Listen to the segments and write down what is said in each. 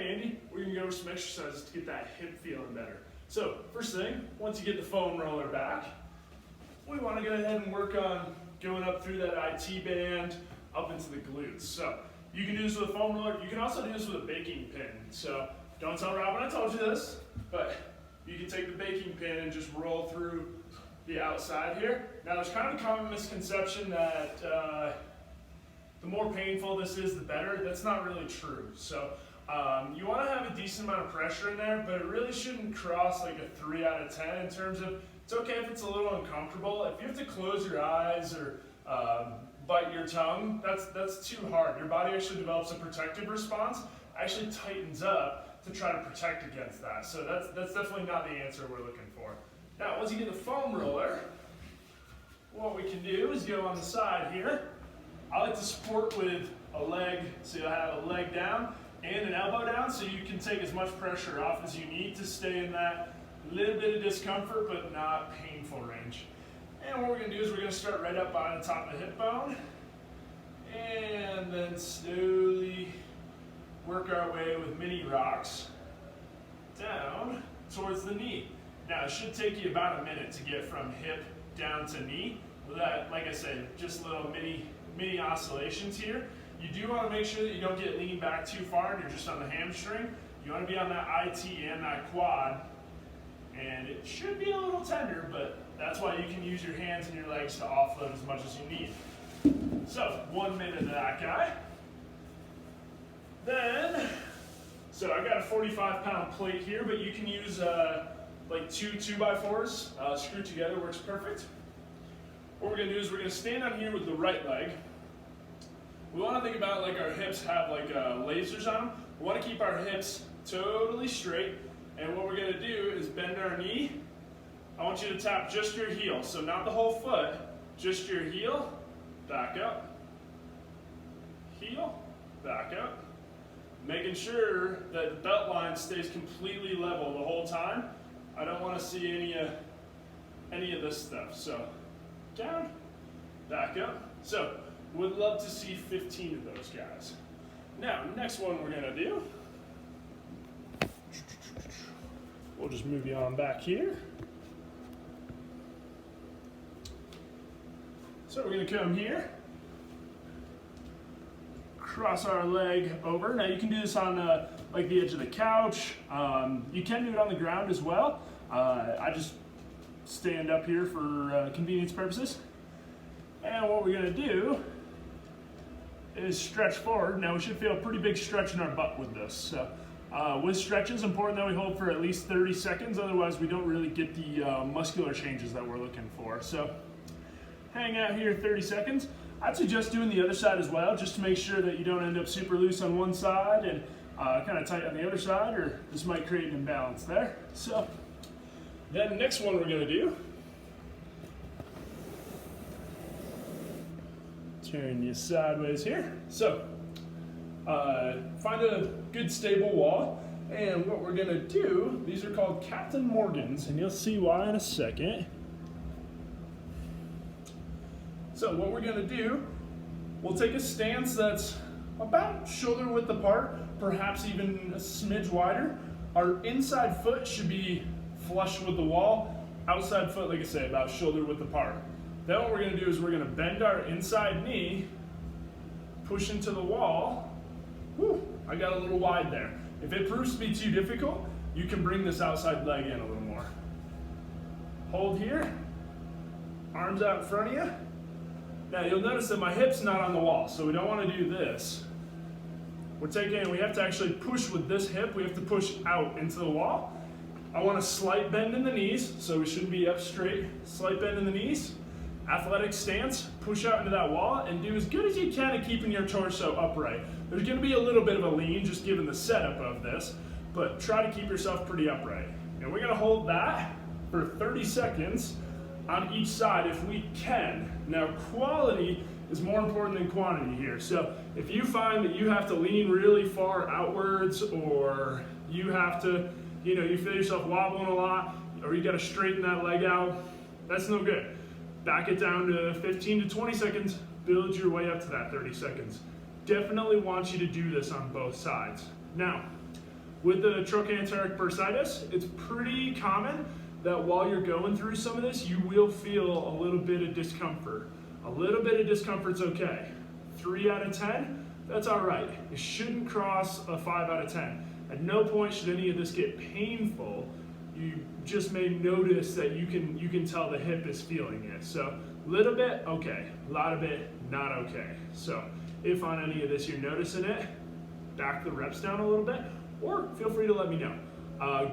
Hey Andy, we're gonna go over some exercises to get that hip feeling better. So first thing, once you get the foam roller back, we want to go ahead and work on going up through that IT band up into the glutes. So you can do this with a foam roller. You can also do this with a baking pin. So don't tell Robin I told you this, but you can take the baking pin and just roll through the outside here. Now there's kind of a common misconception that the more painful this is, the better. That's not really true. So you want to have a decent amount of pressure in there, but it really shouldn't cross like a 3 out of 10 in terms of, it's okay if it's a little uncomfortable. If you have to close your eyes or bite your tongue, that's too hard. Your body actually develops a protective response, actually tightens up to try to protect against that. So that's definitely not the answer we're looking for. Now, once you get the foam roller, what we can do is go on the side here. I like to support with a leg, so you'll have a leg down and an elbow down, so you can take as much pressure off as you need to stay in that little bit of discomfort but not painful range. And what we're going to do is we're going to start right up on the top of the hip bone and then slowly work our way with mini rocks down towards the knee. Now it should take you about a minute to get from hip down to knee. With that, like I said, just little mini oscillations here. You do want to make sure that you don't get leaned back too far and you're just on the hamstring. You want to be on that IT and that quad. And it should be a little tender, but that's why you can use your hands and your legs to offload as much as you need. So 1 minute of that guy. Then, so I got a 45-pound plate here, but you can use like two 2x4s. Screwed together works perfect. What we're going to do is we're going to stand on here with the right leg. We want to think about like our hips have like lasers on them. We want to keep our hips totally straight. And what we're going to do is bend our knee. I want you to tap just your heel. So not the whole foot, just your heel, back up, heel, back up. Making sure that the belt line stays completely level the whole time. I don't want to see any of this stuff. So down, back up. So would love to see 15 of those guys. Now, next one we're going to do, we'll just move you on back here. So we're going to come here, cross our leg over. Now you can do this on like the edge of the couch. You can do it on the ground as well. I just stand up here for convenience purposes. And what we're going to do is stretch forward. Now we should feel a pretty big stretch in our butt with this. So with stretch, it's important that we hold for at least 30 seconds, otherwise we don't really get the muscular changes that we're looking for. So hang out here 30 seconds. I'd suggest doing the other side as well, just to make sure that you don't end up super loose on one side and kind of tight on the other side, or this might create an imbalance there. So then the next one we're going to do, turn you sideways here. So find a good stable wall, and what we're going to do, these are called Captain Morgans, and you'll see why in a second. So what we're going to do, we'll take a stance that's about shoulder width apart, perhaps even a smidge wider. Our inside foot should be flush with the wall. Outside foot, like I say, about shoulder width apart. Then what we're going to do is we're going to bend our inside knee, push into the wall. Whew, I got a little wide there. If it proves to be too difficult, you can bring this outside leg in a little more. Hold here, arms out in front of you. Now you'll notice that my hip's not on the wall, so we don't want to do this. We have to actually push with this hip, we have to push out into the wall. I want a slight bend in the knees, so we shouldn't be up straight. Slight bend in the knees, athletic stance, push out into that wall, and do as good as you can at keeping your torso upright. There's going to be a little bit of a lean just given the setup of this, but try to keep yourself pretty upright. And we're going to hold that for 30 seconds on each side if we can. Now quality is more important than quantity here. So if you find that you have to lean really far outwards, or you have to, you feel yourself wobbling a lot, or you got to straighten that leg out, that's no good. Back it down to 15 to 20 seconds, build your way up to that 30 seconds. Definitely want you to do this on both sides. Now, With the trochanteric bursitis, it's pretty common that while you're going through some of this, you will feel a little bit of discomfort. A little bit of discomfort's okay. 3 out of 10, that's all right. It shouldn't cross a 5 out of 10. At no point should any of this get painful. You just may notice that you can tell the hip is feeling it. So little bit, okay. A lot of it, not okay. So if on any of this you're noticing it, back the reps down a little bit, or feel free to let me know.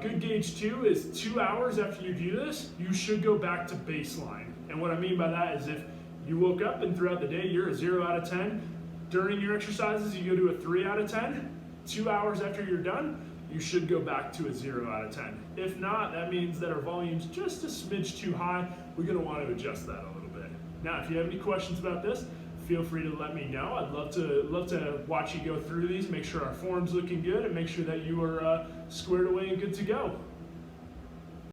Good gauge too is 2 hours after you do this, you should go back to baseline. And what I mean by that is if you woke up and throughout the day you're a 0 out of 10, during your exercises you go to a 3 out of 10, 2 hours after you're done, you should go back to a 0 out of 10. If not, that means that our volume's just a smidge too high. We're gonna want to adjust that a little bit. Now, if you have any questions about this, feel free to let me know. I'd love to watch you go through these, make sure our form's looking good, and make sure that you are squared away and good to go.